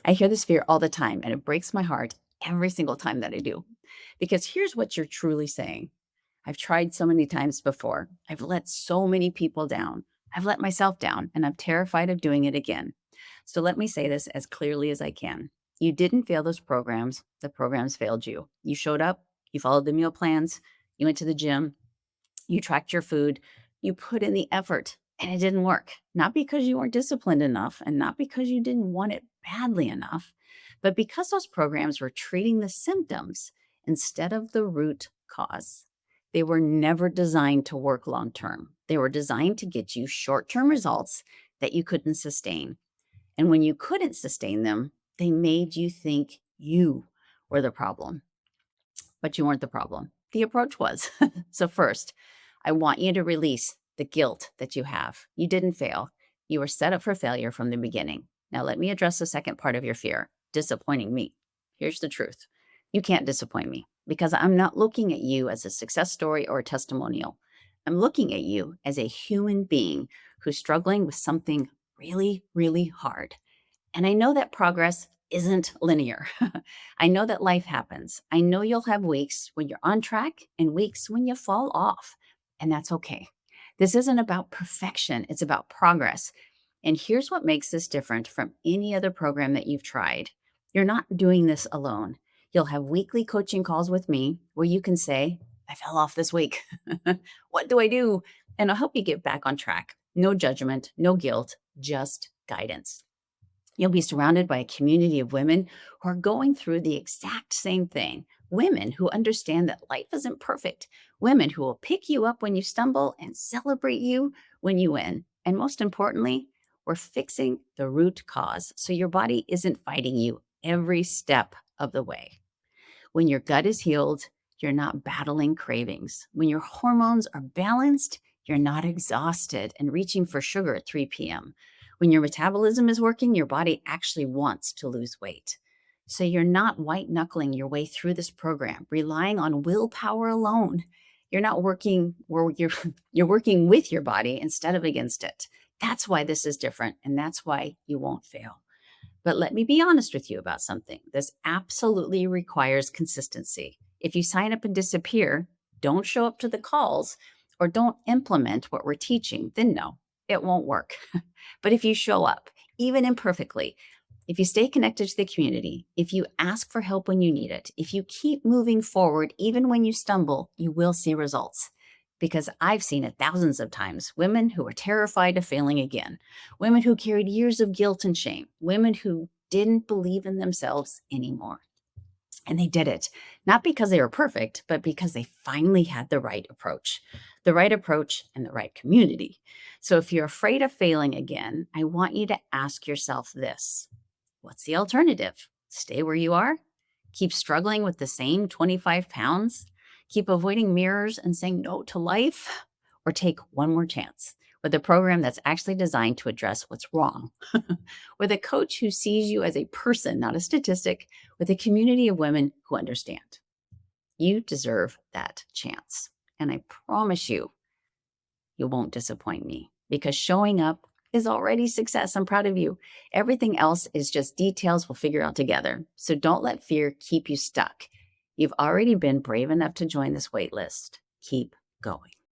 I hear this fear all the time, and it breaks my heart every single time that I do. Because here's what you're truly saying: I've tried so many times before. I've let so many people down. I've let myself down, and I'm terrified of doing it again. So let me say this as clearly as I can. You didn't fail those programs, the programs failed you. You showed up, you followed the meal plans, you went to the gym, you tracked your food, you put in the effort, and it didn't work. Not because you weren't disciplined enough and not because you didn't want it badly enough, but because those programs were treating the symptoms instead of the root cause. They were never designed to work long term. They were designed to get you short term results that you couldn't sustain. And when you couldn't sustain them, they made you think you were the problem, but you weren't the problem. The approach was. So, first, I want you to release the guilt that you have. You didn't fail. You were set up for failure from the beginning. Now, let me address the second part of your fear: disappointing me. Here's the truth: you can't disappoint me because I'm not looking at you as a success story or a testimonial. I'm looking at you as a human being who's struggling with something really, really hard. And I know that progress isn't linear. I know that life happens. I know you'll have weeks when you're on track and weeks when you fall off, and that's okay. This isn't about perfection, it's about progress. And here's what makes this different from any other program that you've tried: you're not doing this alone. You'll have weekly coaching calls with me where you can say, I fell off this week. What do I do? And I'll help you get back on track. No judgment, no guilt, just guidance. You'll be surrounded by a community of women who are going through the exact same thing. Women who understand that life isn't perfect. Women who will pick you up when you stumble and celebrate you when you win. And most importantly, we're fixing the root cause so your body isn't fighting you every step of the way. When your gut is healed, you're not battling cravings. When your hormones are balanced, you're not exhausted and reaching for sugar at 3 p.m. When your metabolism is working, your body actually wants to lose weight. So you're not white knuckling your way through this program, relying on willpower alone. You're not working where you're working with your body instead of against it. That's why this is different, and that's why you won't fail. But let me be honest with you about something. This absolutely requires consistency. If you sign up and disappear, don't show up to the calls, or don't implement what we're teaching, then no, it won't work. But if you show up, even imperfectly, if you stay connected to the community, if you ask for help when you need it, if you keep moving forward, even when you stumble, you will see results. Because I've seen it thousands of times: women who were terrified of failing again, women who carried years of guilt and shame, women who didn't believe in themselves anymore. And they did it, not because they were perfect, but because they finally had the right approach and the right community. So if you're afraid of failing again, I want you to ask yourself this: what's the alternative? Stay where you are? Keep struggling with the same 25 pounds? Keep avoiding mirrors and saying no to life? Or take one more chance with a program that's actually designed to address what's wrong? With a coach who sees you as a person, not a statistic, with a community of women who understand. You deserve that chance. And I promise you, you won't disappoint me, because showing up is already success. I'm proud of you. Everything else is just details we'll figure out together. So don't let fear keep you stuck. You've already been brave enough to join this wait list. Keep going.